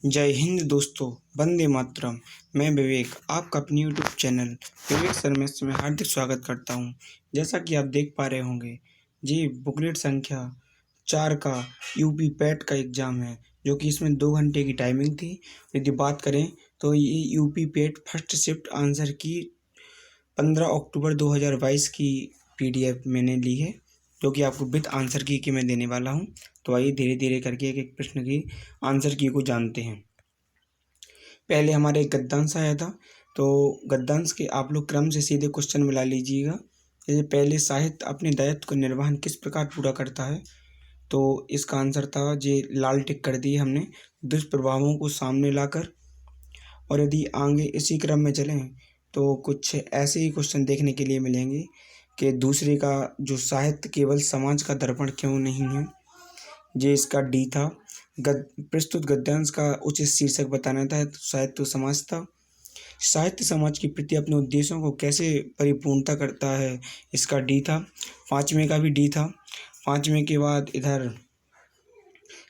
जय हिंद दोस्तों, वंदे मातरम। मैं विवेक, आपका अपनी यूट्यूब चैनल विवेक सरमेस में हार्दिक स्वागत करता हूं। जैसा कि आप देख पा रहे होंगे, जी बुकलेट संख्या 4 का यूपी पैट का एग्ज़ाम है, जो कि इसमें 2 घंटे की टाइमिंग थी। यदि बात करें तो ये UP PAT first shift answer की 15 अक्टूबर 2022 की पीडीएफ मैंने ली है, जो कि आपको विद आंसर की मैं देने वाला हूं। तो आइए धीरे धीरे करके एक एक प्रश्न की आंसर की को जानते हैं। पहले हमारे एक गद्यांश आया था, तो गद्यांश के आप लोग क्रम से सीधे क्वेश्चन मिला लीजिएगा। जैसे पहले साहित्य अपने दायित्व का निर्वहन किस प्रकार पूरा करता है, तो इसका आंसर था जे लाल टिक कर दिए हमने, दुष्प्रभावों को सामने लाकर। और यदि आगे इसी क्रम में चलें तो कुछ ऐसे ही क्वेश्चन देखने के लिए मिलेंगे कि दूसरे का जो साहित्य केवल समाज का दर्पण क्यों नहीं है, जे इसका डी था। प्रस्तुत गद्यांश का उचित शीर्षक बताना था, तो साहित्य समाज था। साहित्य समाज के प्रति अपने उद्देश्यों को कैसे परिपूर्णता करता है, इसका डी था। 5वें का भी डी था। 5वें के बाद इधर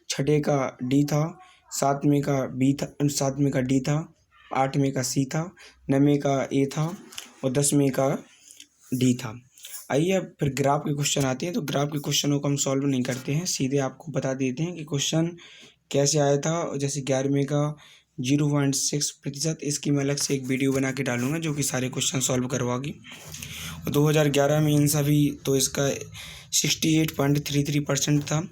6ठे का डी था। 7वें का बी था। 7वें का डी था। 8वें का सी था। 9वें का ए था और 10वें का डी था। आइए अब फिर ग्राफ के क्वेश्चन आते हैं। तो ग्राफ के क्वेश्चनों को हम सॉल्व नहीं करते हैं, सीधे आपको बता देते हैं कि क्वेश्चन कैसे आया था। जैसे 11वें का 0.6%, इसकी मैं अलग से एक वीडियो बना के डालूंगा जो कि सारे क्वेश्चन सॉल्व करवागी। और 2011 में इन सभी तो इसका 68.33% था।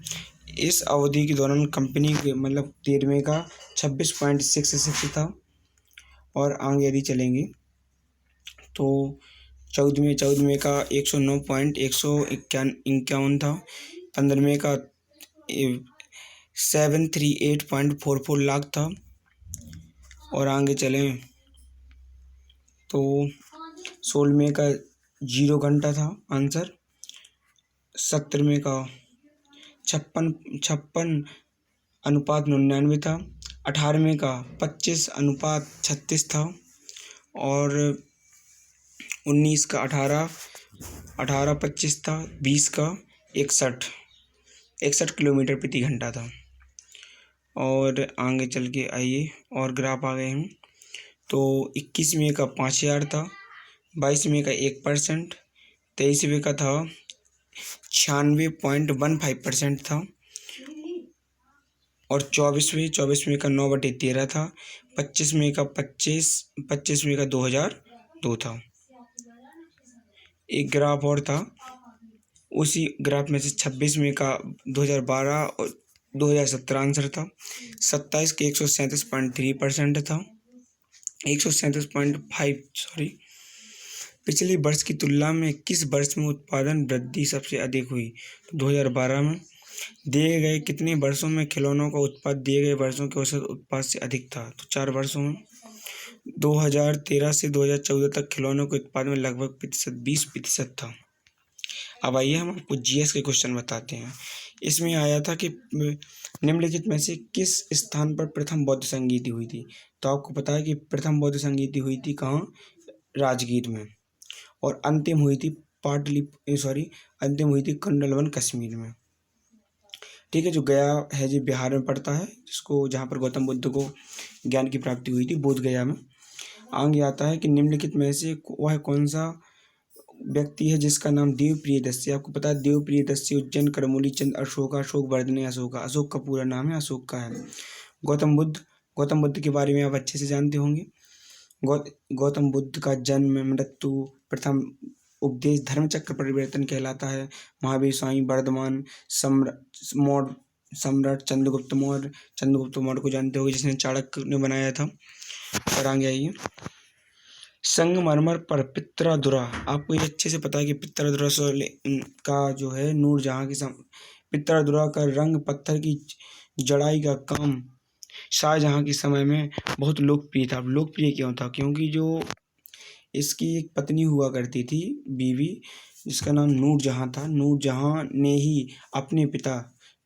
इस अवधि के दौरान कंपनी के मतलब 13वें का 26.66 था। और आगे यदि चलेंगे तो 14वें का 109.151 था। 15वें का 738.44 लाख था। और आगे चलें तो 16वें का 0 घंटा था आंसर। 17वें का 56.99 था। 18वें का 25:36 था। और 19 का 18:25 था। 20 का 61 किलोमीटर प्रति घंटा था। और आगे चल के आइए और ग्राफ आ गए हैं। तो 21वें का 5000 था। 22वें का 1%। 23वें का था 96.15% था। और 24वें का 9/13 था। 25वें का 2002 था। एक ग्राफ और था, उसी ग्राफ में से 26वें का 2012 और 2017 आंसर था। 27 के 137.3% था। 137.5 सॉरी। पिछले वर्ष की तुलना में किस वर्ष में उत्पादन वृद्धि सबसे अधिक हुई? तो 2012 में। दिए गए कितने वर्षों में खिलौनों का उत्पाद दिए गए वर्षों के औसत उत्पाद से अधिक था? तो 4 वर्षों में। 2013 से 2014 तक खिलौनों के उत्पाद में लगभग 20% था। अब आइए हम आपको जीएस के क्वेश्चन बताते हैं। इसमें आया था कि निम्नलिखित में से किस स्थान पर प्रथम बौद्ध संगीति हुई थी? तो आपको पता है कि प्रथम बौद्ध संगीति हुई थी कहाँ? राजगीर में। और अंतिम हुई थी कुंडलवन कश्मीर में। ठीक है, जो गया है जो बिहार में पड़ता है, जिसको जहाँ पर गौतम बुद्ध को ज्ञान की प्राप्ति हुई थी, बोध गया में। आगे आता है कि निम्नलिखित में से वह कौन सा व्यक्ति है जिसका नाम देव प्रियदर्शी? आपको पता है देव प्रियदर्शी उज्जैन करमूली चंद अशोका अशोक वर्धने अशोका, अशोक का पूरा नाम है, अशोक का है। गौतम बुद्ध के बारे में आप अच्छे से जानते होंगे। गौतम बुद्ध का जन्म, मृत्यु, प्रथम उपदेश धर्मचक्र परिवर्तन कहलाता है। महावीर स्वामी वर्धमान, सम्राट चंद्रगुप्त मौर्य को जानते होंगे, जिसने चाणक्य ने बनाया था। और आगे आइए, संगमरमर पर पित्तराधुरा, आपको ये अच्छे से पता है कि पित्तराधुरा का जो है नूरजहां की पित्तराधुरा का रंग पत्थर की जड़ाई का काम शाहजहां के समय में बहुत लोकप्रिय था। लोकप्रिय क्यों था? क्योंकि जो इसकी एक पत्नी हुआ करती थी, बीवी, जिसका नाम नूरजहां था। नूरजहां ने ही अपने पिता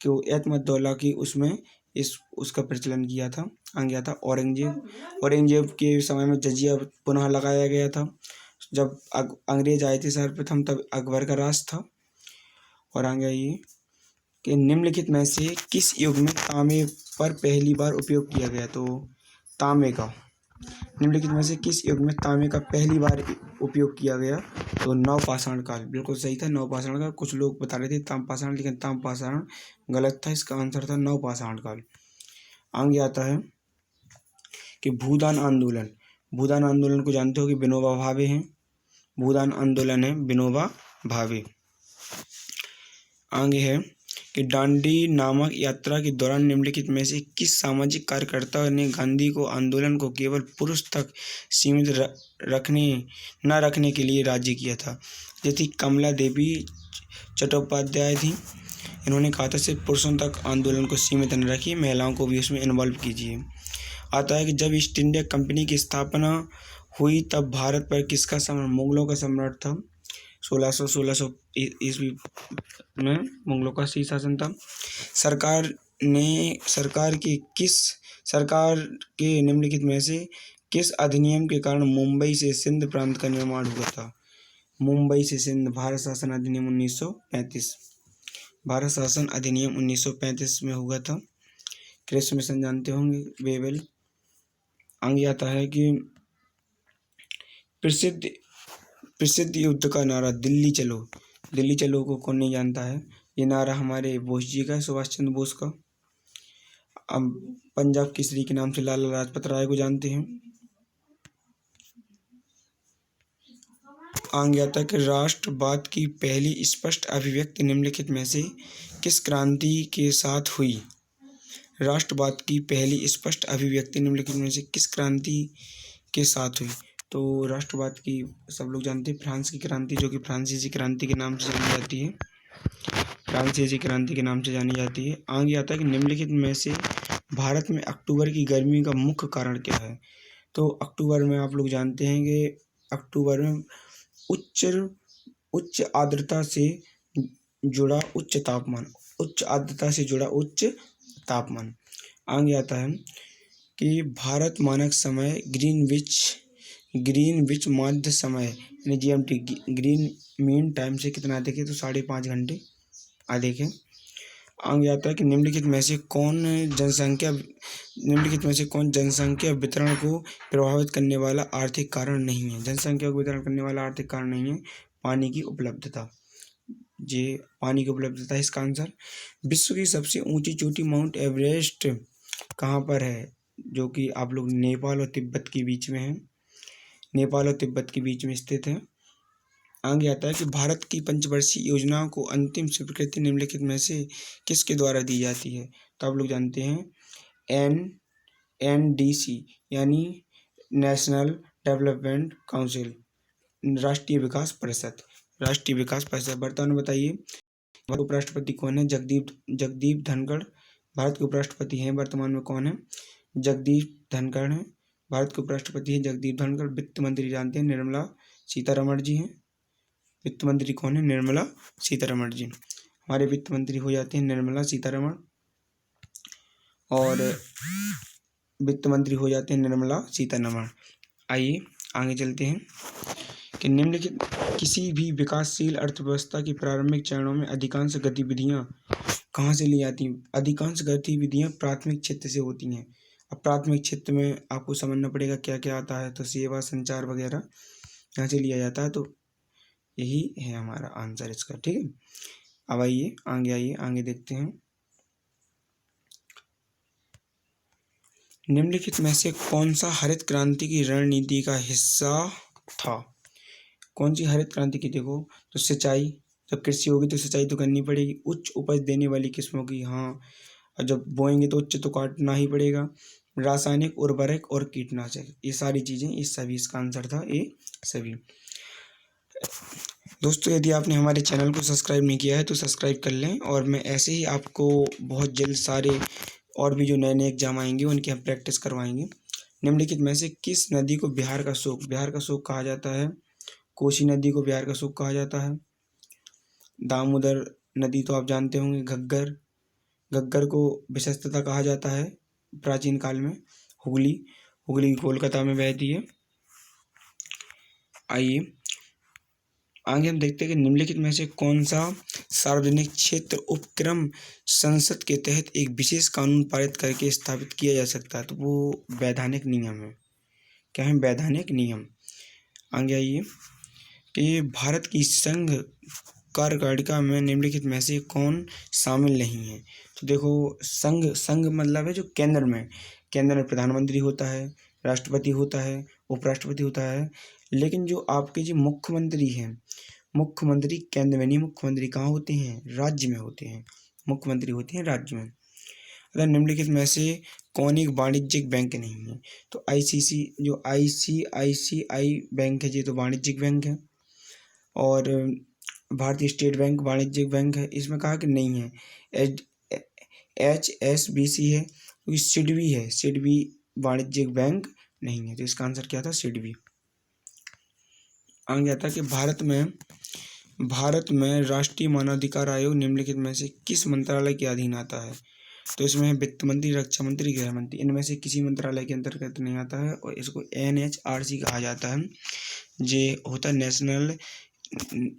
को एतमद्दौला की उसमें उसका प्रचलन किया था। आगे आता औरंगजेब के समय में जजिया पुनः लगाया गया था। जब अंग्रेज आए थे सर्वप्रथम, तब अकबर का राज था। और आगे आइए, कि निम्नलिखित में से किस युग में तांबे पर पहली बार उपयोग किया गया? तो तांबे का निम्नलिखित में से किस युग में तांबे का पहली बार उपयोग किया गया? तो नवपाषाण काल। बिल्कुल सही था, नवपाषाण काल। कुछ लोग बता रहे थे ताम्रपाषाण, लेकिन ताम्रपाषाण गलत था, इसका आंसर था नवपाषाण काल। आगे आता है कि भूदान आंदोलन। भूदान आंदोलन को जानते हो कि विनोबा भावे हैं। भूदान आंदोलन है विनोबा भावे। आगे है कि दांडी नामक यात्रा के दौरान निम्नलिखित में से किस सामाजिक कार्यकर्ता ने गांधी को आंदोलन को केवल पुरुष तक सीमित न रखने के लिए राजी किया था? जैसे कमला देवी चट्टोपाध्याय थी, इन्होंने कहा था सिर्फ पुरुषों तक आंदोलन को सीमित न रखिए, महिलाओं को भी उसमें इन्वॉल्व कीजिए। आता है कि जब ईस्ट इंडिया कंपनी की स्थापना हुई तब भारत पर किसका सम्राट? मुगलों का सम्राट था। 1600 ईस्वी में मुगलों का शासन था। सरकार के निम्नलिखित में से किस अधिनियम के कारण मुंबई से सिंध प्रांत का निर्माण हुआ था? मुंबई से सिंध, भारत शासन अधिनियम 1935। भारत शासन अधिनियम 1935 में हुआ था। क्रिस मिशन जानते होंगे, बेबल। आगे आता है कि प्रसिद्ध युद्ध का नारा दिल्ली चलो। दिल्ली चलो को कौन नहीं जानता है? ये नारा हमारे बोस जी का है, सुभाष चंद्र बोस का। अब पंजाब केसरी के नाम से लाला लाजपत राय को जानते हैं। आगे आता है कि राष्ट्रवाद की पहली स्पष्ट अभिव्यक्ति निम्नलिखित में से किस क्रांति के साथ हुई? राष्ट्रवाद की पहली स्पष्ट अभिव्यक्ति निम्नलिखित में से किस क्रांति के साथ हुई? तो राष्ट्रवाद की सब लोग जानते हैं फ्रांस की क्रांति, जो कि फ्रांसीसी क्रांति के नाम से जानी जाती है। फ्रांसीसी क्रांति के नाम से जानी जाती है। आगे आता है कि निम्नलिखित में से भारत में अक्टूबर की गर्मी का मुख्य कारण क्या है? तो अक्टूबर में आप लोग जानते हैं कि अक्टूबर में उच्च आर्द्रता से जुड़ा उच्च तापमान। आगे आता है कि भारत मानक समय ग्रीनविच मध्य समय यानी GMT ग्रीन मीन टाइम से कितना अधिक है? तो 5.5 घंटे अधिक है। आगे आता है कि निम्नलिखित में से कौन जनसंख्या वितरण को प्रभावित करने वाला आर्थिक कारण नहीं है? जनसंख्या को वितरण करने वाला आर्थिक कारण नहीं है, पानी की उपलब्धता। पानी की उपलब्धता इसका आंसर। विश्व की सबसे ऊंची चोटी माउंट एवरेस्ट कहाँ पर है? जो कि आप लोग नेपाल और तिब्बत के बीच में है। नेपाल और तिब्बत के बीच में स्थित है। आगे आता है कि भारत की पंचवर्षीय योजनाओं को अंतिम स्वीकृति निम्नलिखित में से किसके द्वारा दी जाती है? तो आप लोग जानते हैं NDC यानी नेशनल डेवलपमेंट काउंसिल, राष्ट्रीय विकास परिषद। वर्तमान में बताइए उपराष्ट्रपति कौन है? जगदीप धनखड़ भारत के उपराष्ट्रपति हैं। वर्तमान में कौन है? जगदीप धनखड़ हैं, भारत के उपराष्ट्रपति हैं जगदीप धनखड़। वित्त मंत्री जानते हैं निर्मला सीतारमण जी हैं। वित्त मंत्री कौन है? निर्मला सीतारमण जी। हमारे वित्त मंत्री हो जाते हैं निर्मला सीतारमण, और वित्त मंत्री हो जाते हैं निर्मला सीतारमण। आइए आगे चलते हैं कि निम्नलिखित किसी भी विकासशील अर्थव्यवस्था की प्रारंभिक चरणों में अधिकांश गतिविधियां कहाँ से ली जाती हैं? अधिकांश गतिविधियां प्राथमिक क्षेत्र से होती हैं। अब प्राथमिक क्षेत्र में आपको समझना पड़ेगा क्या क्या आता है। तो सेवा, संचार वगैरह यहाँ से लिया जाता है। तो यही है हमारा आंसर इसका, ठीक है। अब आइए आगे देखते हैं। निम्नलिखित में से कौन सा हरित क्रांति की रणनीति का हिस्सा था? कौन सी हरित क्रांति की? देखो, तो सिंचाई, जब कृषि होगी तो सिंचाई तो करनी पड़ेगी। उच्च उपज देने वाली किस्मों की, हाँ, और जब बोएंगे तो उच्च तो काटना ही पड़ेगा। रासायनिक उर्वरक और कीटनाशक, ये सारी चीजें, ये सभी इसका आंसर था, ये सभी। दोस्तों, यदि आपने हमारे चैनल को सब्सक्राइब नहीं किया है तो सब्सक्राइब कर लें, और मैं ऐसे ही आपको बहुत जल्द सारे और भी जो नए एग्जाम आएंगे उनकी हम प्रैक्टिस करवाएंगे। निम्नलिखित में से किस नदी को बिहार का शोक कहा जाता है? कोसी नदी को बिहार का शोक कहा जाता है। दामोदर नदी तो आप जानते होंगे। घग्गर को विशस्तता कहा जाता है प्राचीन काल में। हुगली कोलकाता में बहती है। आइए आगे हम देखते हैं कि निम्नलिखित में से कौन सा सार्वजनिक क्षेत्र उपक्रम संसद के तहत एक विशेष कानून पारित करके स्थापित किया जा सकता है। तो वो वैधानिक नियम है। क्या है? वैधानिक नियम। आगे आइए कि भारत की संघ कार्यकारिणी में निम्नलिखित में से कौन शामिल नहीं है। तो देखो, संघ मतलब है जो केंद्र में प्रधानमंत्री होता है, राष्ट्रपति होता है, उपराष्ट्रपति होता है। लेकिन जो आपके जो मुख्यमंत्री हैं, मुख्यमंत्री केंद्र में नहीं, मुख्यमंत्री कहाँ होते हैं? राज्य में होते हैं। मुख्यमंत्री होते हैं राज्य में। अगर निम्नलिखित में से कौन एक वाणिज्यिक बैंक नहीं है। तो ICICI बैंक है, ये तो वाणिज्यिक बैंक है। और भारतीय स्टेट बैंक वाणिज्यिक बैंक है। इसमें कहा कि नहीं है। HSBC है, तो सिडबी है। सिडबी वाणिज्यिक बैंक नहीं है। तो इसका आंसर क्या था? सिडबी। आगे आता है कि भारत में राष्ट्रीय मानवाधिकार आयोग निम्नलिखित में से किस मंत्रालय के अधीन आता है। तो इसमें वित्त मंत्री, रक्षा मंत्री, गृह मंत्री, इनमें से किसी मंत्रालय के अंतर्गत नहीं आता है। और इसको NHRC कहा जाता है। ये होता है नेशनल,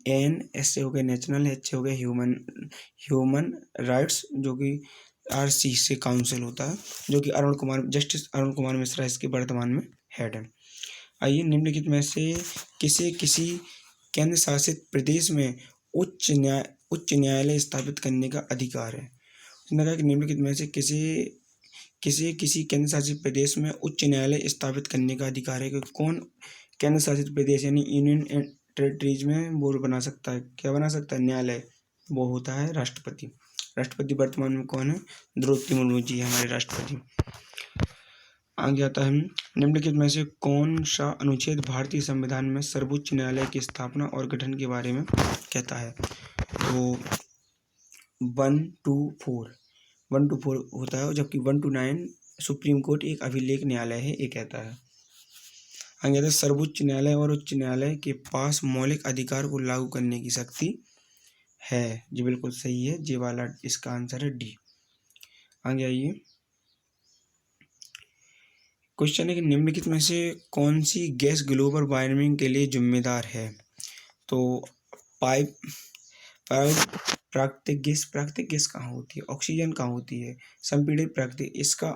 N से हो गया नेशनल, H हो गया ह्यूमन राइट्स, जो कि RC से काउंसिल होता है, जो कि जस्टिस अरुण कुमार मिश्रा इसके वर्तमान में हेड है। आइए, निम्नलिखित में से किसी केंद्र शासित प्रदेश में उच्च न्यायालय स्थापित करने का अधिकार है। उसने कहा कि निम्नलिखित में से किसी केंद्र शासित प्रदेश में उच्च न्यायालय स्थापित करने का अधिकार है। कि कौन केंद्र शासित प्रदेश यानी यूनियन टेरिटरीज में वो बना सकता है? क्या बना सकता है? न्यायालय। वो होता है राष्ट्रपति। राष्ट्रपति वर्तमान में कौन है? द्रौपदी मुर्मू जी हमारे राष्ट्रपति। आगे आता है, निम्नलिखित में से कौन सा अनुच्छेद भारतीय संविधान में सर्वोच्च न्यायालय की स्थापना और गठन के बारे में कहता है। तो 1 to 4 होता है, जबकि 1 to 9 सुप्रीम कोर्ट एक अभिलेख न्यायालय है, ये कहता है। आगे आता है, सर्वोच्च न्यायालय और उच्च न्यायालय के पास मौलिक अधिकार को लागू करने की शक्ति है। जी बिल्कुल सही है, ये वाला इसका आंसर है डी। आगे आइए, क्वेश्चन है कि निम्नलिखित में से कौन सी गैस ग्लोबल वार्मिंग के लिए जिम्मेदार है। तो प्राकृतिक गैस कहाँ होती है? ऑक्सीजन कहाँ होती है? संपीड़ित प्राकृतिक। इसका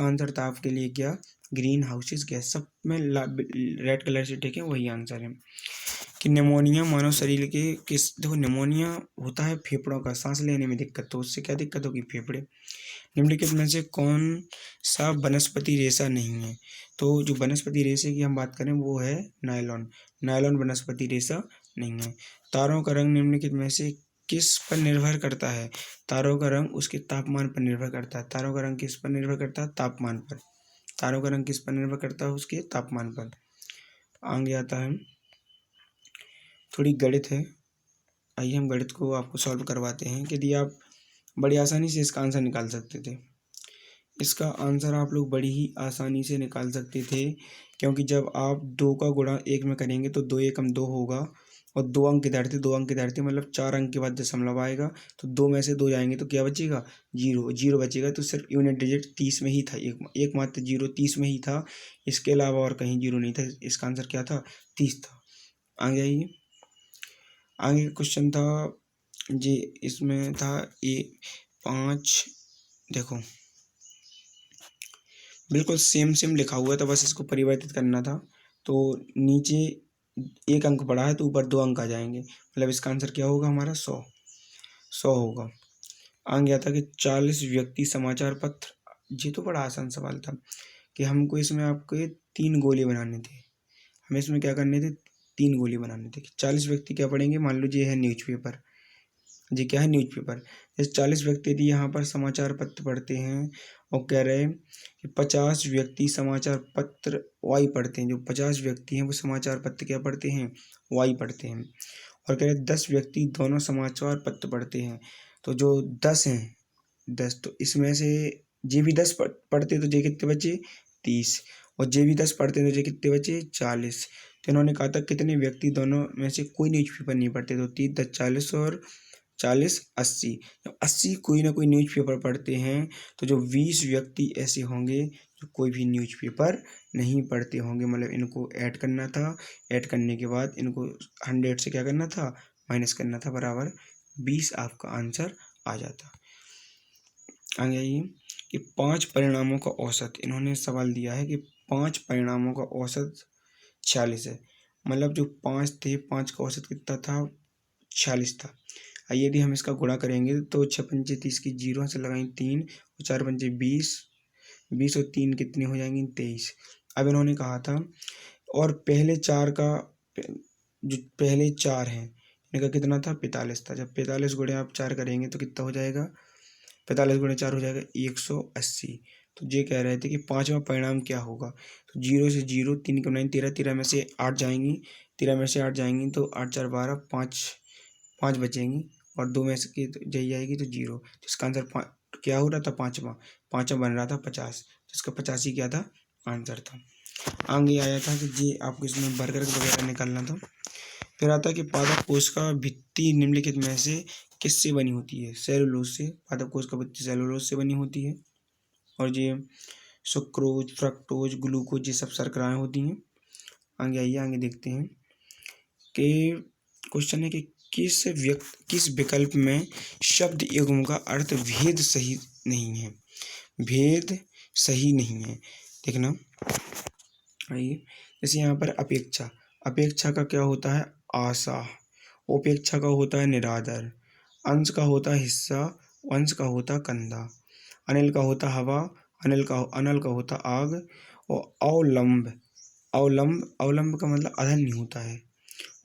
आंसर था आपके लिए क्या? Green houses gas. सब में रेड कलर से ठीक है, वही आंसर है। कि निमोनिया मानव शरीर के देखो, निमोनिया होता है फेफड़ों का, सांस लेने में दिक्कत, तो उससे क्या दिक्कत होगी? फेफड़े। निम्नलिखित में से कौन सा वनस्पति रेशा नहीं है। तो जो वनस्पति रेशे की हम बात करें वो है नायलॉन वनस्पति रेशा नहीं है। तारों का रंग निम्नलिखित में से किस पर निर्भर करता है। तारों का रंग उसके तापमान पर निर्भर करता है। तारों का रंग किस पर निर्भर करता है? तापमान पर। तारों का रंग किस पर निर्भर करता है? उसके तापमान पर। आगे आता है, थोड़ी गणित है। आइए हम गणित को आपको सॉल्व करवाते हैं। यदि आप बड़ी आसानी से इसका आंसर निकाल सकते थे। इसका आंसर आप लोग बड़ी ही आसानी से निकाल सकते थे, क्योंकि जब आप 2 का गुणा 1 में करेंगे तो 2 एकम 2 होगा, और 2 अंक इधर थे, मतलब 4 अंक के बाद दशमलव आएगा, तो 2 में से 2 जाएंगे तो क्या बचेगा? 0 बचेगा। तो सिर्फ यूनिट डिजिट 30 में ही था, एक मात्र 0 30 में ही था, इसके अलावा और कहीं 0 नहीं था। इसका आंसर क्या था? 30 था। आगे आइए, आगे क्वेश्चन था जी, इसमें था A5। देखो, बिल्कुल सेम लिखा हुआ था, बस इसको परिवर्तित करना था। तो नीचे 1 अंक बढ़ा है तो ऊपर 2 अंक आ जाएंगे, मतलब इसका आंसर क्या होगा हमारा? 100 होगा। आगे आता कि 40 व्यक्ति समाचार पत्र। ये तो बड़ा आसान सवाल था कि हमको इसमें आपके 3 गोले बनाने थे। हमें इसमें क्या करने थे? 3 गोले बनाने थे। 40 व्यक्ति क्या पढ़ेंगे? मान लो ये है न्यूज़पेपर। जी क्या है? न्यूज़पेपर। जैसे 40 व्यक्ति यदि यहाँ पर समाचार पत्र पढ़ते हैं, और कह रहे हैं कि 50 व्यक्ति समाचार पत्र वाई पढ़ते हैं। जो 50 व्यक्ति हैं वो समाचार पत्र क्या पढ़ते हैं? वाई पढ़ते हैं। और कह रहे 10 व्यक्ति दोनों समाचार पत्र पढ़ते हैं। तो जो 10 हैं, 10, तो इसमें से जे भी 10 पढ़ते तो जे कितने बचे? 30। और जे भी 10 पढ़ते तो जे कितने बचे? 40। तो इन्होंने कहा था कितने व्यक्ति दोनों में से कोई न्यूज़पेपर नहीं पढ़ते, तो 30 10 40 और 40, 80। जब 80 कोई ना कोई न्यूज़पेपर पढ़ते हैं तो जो 20 व्यक्ति ऐसे होंगे जो कोई भी न्यूज़पेपर नहीं पढ़ते होंगे, मतलब इनको ऐड करना था। ऐड करने के बाद इनको 100 से क्या करना था, माइनस करना था, बराबर 20 आपका आंसर आ जाता। आगे आइए कि 5 परिणामों का औसत, इन्होंने सवाल दिया है कि 5 परिणामों का औसत 46 है, मतलब जो 5 थे 5 का औसत कितना था, 46 था। यदि हम इसका गुणा करेंगे तो 6 पंचे 30 की, 0 से लगाएंगे 3 और 4 पंचे 20, 20 और 3 कितनी हो जाएंगी, 23। अब इन्होंने कहा था और पहले 4 का, जो पहले 4 हैं इनका कितना था, 45 था। जब 45 गुणे आप 4 करेंगे तो कितना हो जाएगा, 45 गुणे 4 हो जाएगा 180। तो ये कह रहे थे कि 5वां परिणाम क्या होगा। तो 0 से 0, 3 के 9, 13, 13 में से 8 जाएंगी, 13 में से 8 जाएंगी तो 8 4 12, 5 बचेंगी और 2 में से की यही आएगी तो 0। तो इसका आंसर क्या हो रहा था, 5वां बन रहा था 50। तो इसका 85 क्या था, आंसर था। आगे आया था कि जी आपको इसमें बर्गर वगैरह निकालना था। फिर आता है कि पादप कोश का भित्ति निम्नलिखित में से किससे बनी होती है, सेलुलोज से। पादप कोश का भित्ति सेलुलोज से बनी होती है। और ये सुक्रोज, फ्रक्टोज, ग्लूकोज, ये सब शर्कराएं होती हैं। आगे आइए, आगे देखते हैं कि क्वेश्चन है कि किस विकल्प में शब्द युग्म का अर्थ भेद सही नहीं है, भेद सही नहीं है। देखना आइए, जैसे यहाँ पर अपेक्षा, अपेक्षा का क्या होता है, आशा। उपेक्षा का होता है निरादर। अंश का होता है हिस्सा, अंश का होता कंधा। अनिल का होता हवा, अनल का होता आग। और अवलंब, अवलंब का मतलब अधर नहीं होता है।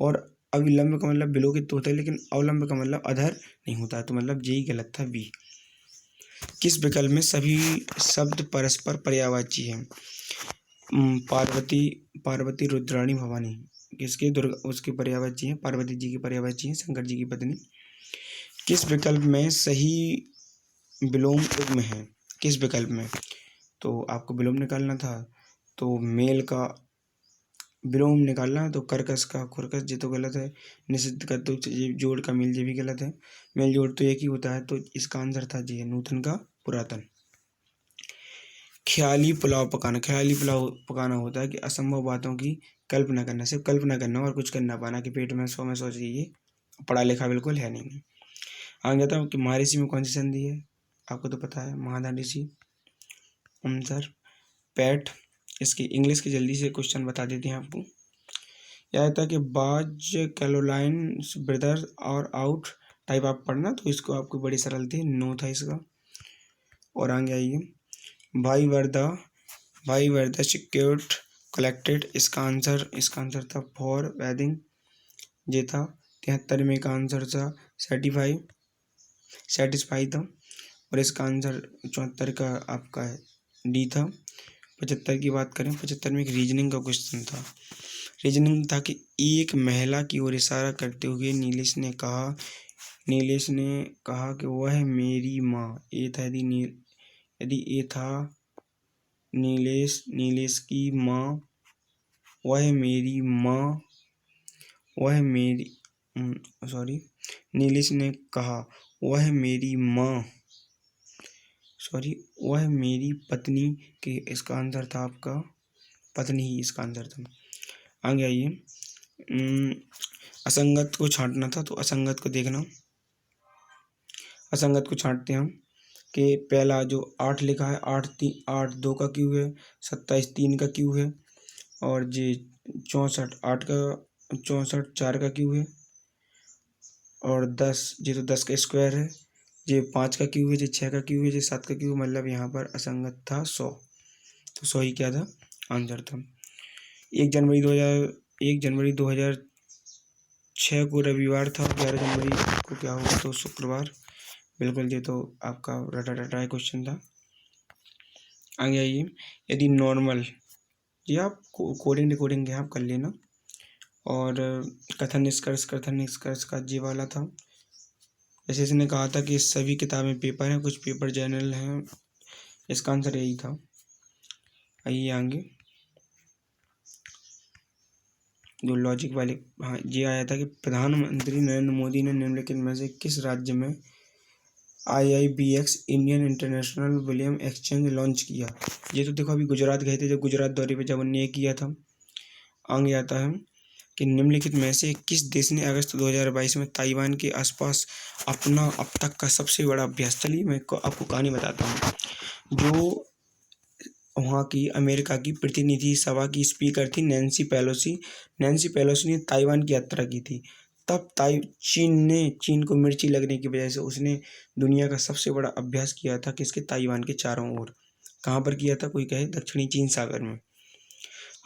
और अविलंब का मतलब विलोकित होता है, लेकिन अवलंब का मतलब अधर नहीं होता है। तो मतलब यही गलत था, बी। किस विकल्प में सभी शब्द परस्पर पर्यायवाची हैं, पार्वती, रुद्राणी, भवानी। किसके, दुर्गा, उसके पर्यायवाची हैं, पार्वती जी की पर्यायवाची हैं, शंकर जी की पत्नी। किस विकल्प में सही विलोम युग्म है, किस विकल्प में। तो आपको विलोम निकालना था, तो मेल का विलोम निकालना है, तो कर्कश का खुरकस, ये तो गलत है। निषिद्ध का तो जोड़ का मेल, ये भी गलत है। मेल जोड़ तो एक ही होता है, तो इसका आंसर था जी नूतन का पुरातन। ख्याली पुलाव पकाना, ख्याली पुलाव पकाना होता है कि असंभव बातों की कल्पना करना, सिर्फ कल्पना करना और कुछ करना पाना, कि पेट में सोच रही, पढ़ा लिखा बिल्कुल है नहीं। आगे आता हूँ कि महर्षि में कौन सी संधि है, आपको तो पता है, महादान ऋषि। आंसर पैट। इसकी इंग्लिश की जल्दी से क्वेश्चन बता देते हैं आपको। यह था कि बाज कैरोलाइन ब्रदर्स और आउट टाइप आप पढ़ना, तो इसको आपको बड़ी सरल थी, नो था इसका। और आगे आइए, भाई वर्दा सिक्योर्ड कलेक्टेड, इसका आंसर था फॉर वेडिंग, ये था। 73 में का आंसर था सेटिस्फाई था। और इसका आंसर 74 का आपका डी था। 75 की बात करें, 75 में एक रीजनिंग का क्वेश्चन था। रीजनिंग था कि एक महिला की ओर इशारा करते हुए नीलेश ने कहा कि वह मेरी माँ। ये था, यदि ये था नीलेश की माँ, वह मेरी माँ, नीलेश ने कहा वह मेरी माँ, वह मेरी पत्नी, के इसका आंसर था आपका पत्नी ही इसका आंसर था। आगे आइए, असंगत को छांटना था, तो असंगत को देखना, असंगत को छांटते हैं हम कि पहला जो 8 लिखा है, 8 2 का क्यों है, 27 3 का क्यों है, और ये 64 8 का 64 4 का क्यों है, और 10 ये तो 10 का स्क्वायर है, ये 5 का क्यों है, ये 6 का क्यों है, ये 7 का क्यों, मतलब यहाँ पर असंगत था 100। तो 100 ही क्या था, आंसर था। 1 जनवरी 2006 को रविवार था, 11 जनवरी को क्या होगा, तो शुक्रवार। बिल्कुल, ये तो आपका रटा रटा क्वेश्चन था। आगे आइए, यदि नॉर्मल, ये आप कोडिंग रिकॉर्डिंग है, आप कर लेना। और कथन निष्कर्ष का ये वाला था। जैसे इसने कहा था कि सभी किताबें पेपर हैं, कुछ पेपर जर्नल हैं, इसका आंसर यही था। आइए आगे, जो लॉजिक वाले, हाँ ये आया था कि प्रधानमंत्री नरेंद्र मोदी ने निम्नलिखित में से किस राज्य में IIBX Indian international bullion exchange launch किया। ये तो देखो अभी गुजरात गए थे, जब गुजरात दौरे पे जब उन्होंने ये किया था। आगे आता है कि निम्नलिखित में से किस देश ने अगस्त 2022 में ताइवान के आसपास अपना अब तक का सबसे बड़ा अभ्यास। चलिए मैं आपको कहानी बताता हूँ। जो वहाँ की अमेरिका की प्रतिनिधि सभा की स्पीकर थी नैन्सी पेलोसी ने ताइवान की यात्रा की थी। तब चीन को मिर्ची लगने की वजह से उसने दुनिया का सबसे बड़ा अभ्यास किया था किसके, ताइवान के चारों ओर। कहाँ पर किया था, कोई कहे दक्षिणी चीन सागर में।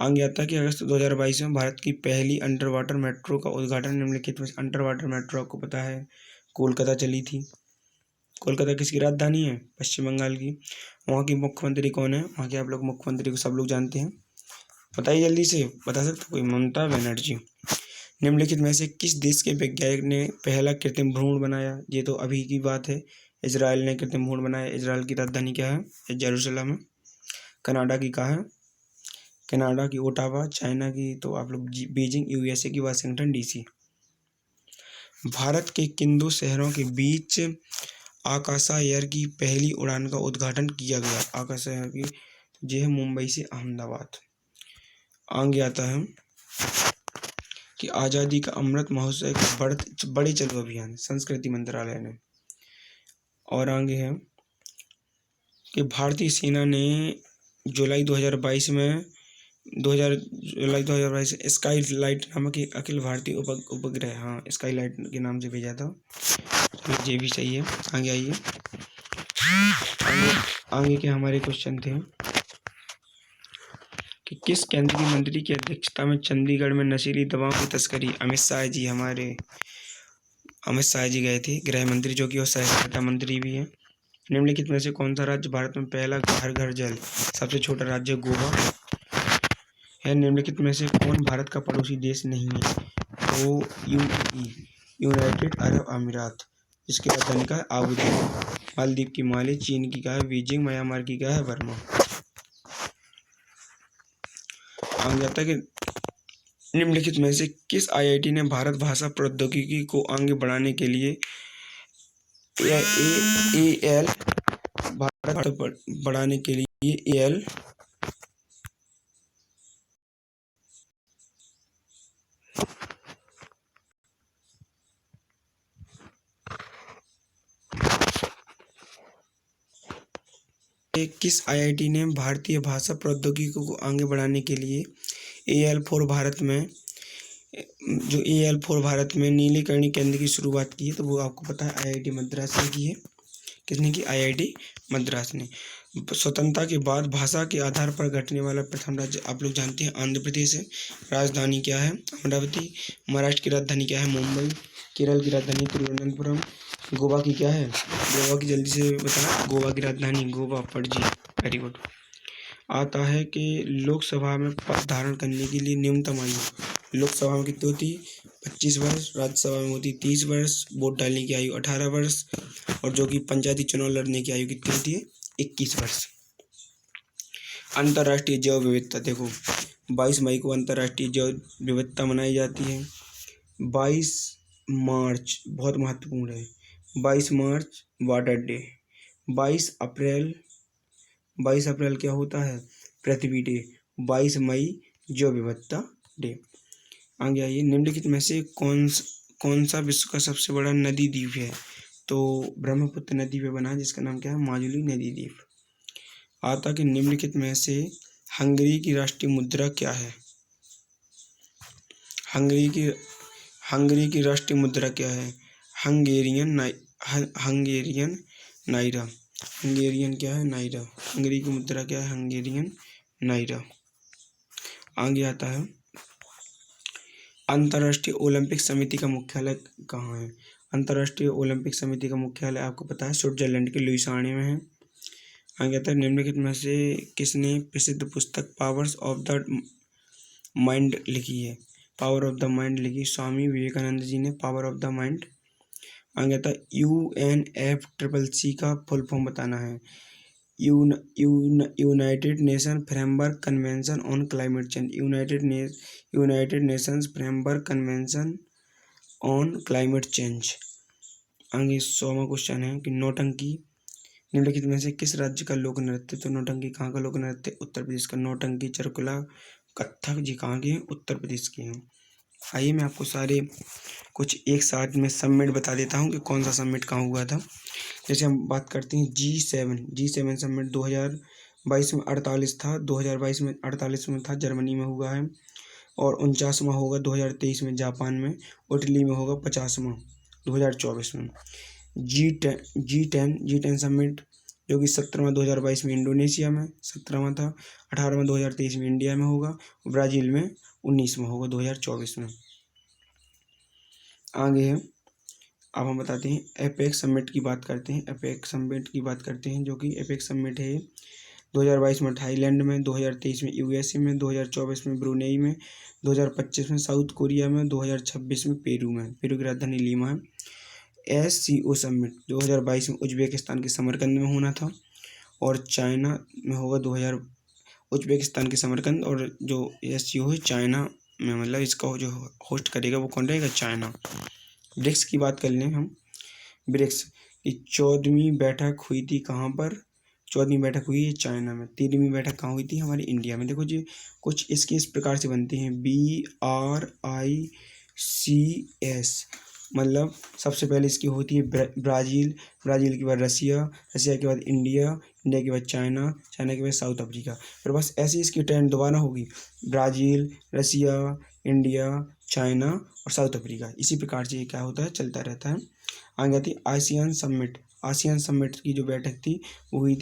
आगे आता है कि अगस्त 2022 में भारत की पहली अंडर वाटर मेट्रो का उद्घाटन निम्नलिखित में। अंडर वाटर मेट्रो आपको पता है कोलकाता चली थी। कोलकाता किसकी राजधानी है, पश्चिम बंगाल की। वहाँ की मुख्यमंत्री कौन है, वहाँ के आप लोग मुख्यमंत्री को सब लोग जानते हैं, बताइए जल्दी से, बता सकते कोई, ममता बनर्जी। निम्नलिखित में से किस देश के वैज्ञानिक ने पहला कृत्रिम भ्रूण बनाया। ये तो अभी की बात है, इजराइल ने कृत्रिम भ्रूण बनाया। इजराइल की राजधानी क्या है, जेरूसलम है। कनाडा की कहाँ है, कनाडा की ओटावा। चाइना की तो आप लोग बीजिंग। USA की वाशिंगटन DC। भारत के किन दो शहरों के बीच आकाशा एयर की पहली उड़ान का उद्घाटन किया गया। आकाशा एयर की, यह है मुंबई से अहमदाबाद। आगे आता है कि आज़ादी का अमृत महोत्सव का बड़े चलो अभियान संस्कृति मंत्रालय ने। और आगे है कि भारतीय सेना ने जुलाई 2022 में जुलाई 2022 स्काई लाइट नामक एक अखिल भारतीय उपग्रह, हाँ स्काई लाइट के नाम से भेजा था। तो ये भी सही है। आगे आइए, आगे के हमारे क्वेश्चन थे कि किस केंद्रीय मंत्री की अध्यक्षता में चंडीगढ़ में नशीली दवाओं की तस्करी। अमित शाह जी गए थे, गृह मंत्री, जो कि वो सहकारिता मंत्री भी हैं। निम्नलिखित में से कौन सा राज्य भारत में पहला घर घर जल, सबसे छोटा राज्य गोवा है। निम्नलिखित में से कौन भारत का पड़ोसी देश नहीं है, तो UAE, यूनाइटेड अरब अमीरात। इसकी राजधानी का है आबू धाबी। मालदीव की माले, चीन की क्या है बीजिंग, म्यांमार की क्या है बर्मा। आगे जाता है कि निम्नलिखित में से किस IIT ने भारत भाषा प्रौद्योगिकी को आगे बढ़ाने के लिए AL भारत बढ़ाने के लिए AL किस IIT ने भारतीय भाषा प्रौद्योगिकी को आगे बढ़ाने के लिए AL4 भारत में, जो AL4 भारत में नीलीकरणी केंद्र की शुरुआत की है, तो वो आपको पता है IIT मद्रास ने की है। किसने की, IIT मद्रास ने। स्वतंत्रता के बाद भाषा के आधार पर घटने वाला प्रथम राज्य आप लोग जानते हैं आंध्र प्रदेश है। राजधानी क्या है, अमरावती। महाराष्ट्र की राजधानी क्या है, मुंबई। केरल की राजधानी तिरुवनंतपुरम। गोवा की क्या है, गोवा की जल्दी से बताना, गोवा की राजधानी गोवा, पणजी। Very good. आता है कि लोकसभा में पद धारण करने के लिए न्यूनतम आयु लोकसभा में कितनी होती, 25 वर्ष। राज्यसभा में होती 30 वर्ष। वोट डालने की आयु 18 वर्ष। और जो कि पंचायती चुनाव लड़ने की आयु कितनी होती है, 21 वर्ष। अंतर्राष्ट्रीय जैव विविधता, देखो 22 मई को अंतर्राष्ट्रीय जैव विविधता मनाई जाती है। 22 मार्च बहुत महत्वपूर्ण है, 22 मार्च वाटर डे। 22 अप्रैल क्या होता है, पृथ्वी डे। 22 मई जैव विविधता डे। आगे आइए, निम्नलिखित में से कौन सा विश्व का सबसे बड़ा नदी द्वीप है, तो ब्रह्मपुत्र नदी पे बना है, जिसका नाम क्या है, माजुली नदी द्वीप। आता कि निम्नलिखित में से हंगरी की राष्ट्रीय मुद्रा क्या है। हंगरी की राष्ट्रीय मुद्रा क्या है, हंगेरियन नाइरा। हंगेरियन क्या है, नाइरा। हंगरी की मुद्रा क्या है, हंगेरियन नाइरा। आगे आता है, अंतर्राष्ट्रीय ओलंपिक समिति का मुख्यालय कहाँ है। अंतर्राष्ट्रीय ओलंपिक समिति का मुख्यालय आपको पता है स्विट्जरलैंड के लुइसाने में है। आगे आता है, निम्नलिखित में से किसने प्रसिद्ध पुस्तक पावर्स ऑफ द माइंड लिखी है। पावर ऑफ द माइंड लिखी स्वामी विवेकानंद जी ने, पावर ऑफ द माइंड। आगे आता है, UNFCCC का फुल फॉर्म बताना है। United nation framework convention on climate change, United Nations framework convention on climate change. आगे 100वां क्वेश्चन है कि नौटंकी निम्नलिखित में से किस राज्य का लोक नृत्य, तो नौटंकी कहाँ का लोक नृत्य, उत्तर प्रदेश का। नौटंकी, चरकुला, कथक जी कहाँ के हैं, उत्तर प्रदेश के हैं। आइए मैं आपको सारे कुछ एक साथ में समिट बता देता हूँ कि कौन सा समिट कहाँ हुआ था। जैसे हम बात करते हैं G7 समिट 2022 में 48 था, 2022 में 48 में था, जर्मनी में हुआ है। और 49वां होगा 2023 में जापान में, इटली में होगा 50वां 2024 में। G10 समिट जो कि 17वां 2022 में इंडोनेशिया में 17वां था, 18वां 2023 में इंडिया में होगा, ब्राज़ील में 19वां होगा 2024 में। आगे है अब हम बताते हैं एपेक्स समिट की बात करते हैं। एपेक्स समिट की बात करते हैं जो कि एपेक्स समिट है 2022 में थाईलैंड में, 2023 में यूएसए में, 2024 में ब्रुनेई में, 2025 में साउथ कोरिया में, 2026 में पेरू की राजधानी लीमा है। SCO समिट 2022 में उज्बेकिस्तान के समरकंद में होना था, और चाइना में होगा उज्बेकिस्तान के समरकंद, और जो SCO है चाइना में, मतलब इसका जो होस्ट करेगा वो कौन रहेगा, चाइना। ब्रिक्स की बात कर लें हम। ब्रिक्स की 14वीं बैठक हुई थी कहाँ पर, 14वीं बैठक हुई है चाइना में। 13वीं बैठक कहाँ हुई थी, हमारे इंडिया में। देखो जी कुछ इसके इस प्रकार से बनती हैं, BRICS, मतलब सबसे पहले इसकी होती है ब्राज़ील के बाद रसिया के बाद इंडिया के बाद चाइना के बाद साउथ अफ्रीका। फिर बस ऐसे इसकी ट्रेंड दोबारा होगी, ब्राज़ील, रसिया, इंडिया, चाइना और साउथ अफ्रीका। इसी प्रकार से ये क्या होता है, चलता रहता है। आगे आती आसियान समिट की जो बैठक थी वो हुई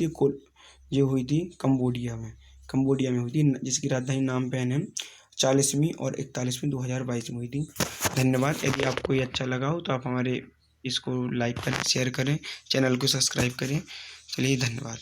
थी कंबोडिया में हुई थी, जिसकी राजधानी नामपैन है। 40वीं और 41वीं 2022 में हुई थी। धन्यवाद। यदि आपको ये अच्छा लगा हो तो आप हमारे इसको लाइक करें, शेयर करें, चैनल को सब्सक्राइब करें। चलिए धन्यवाद।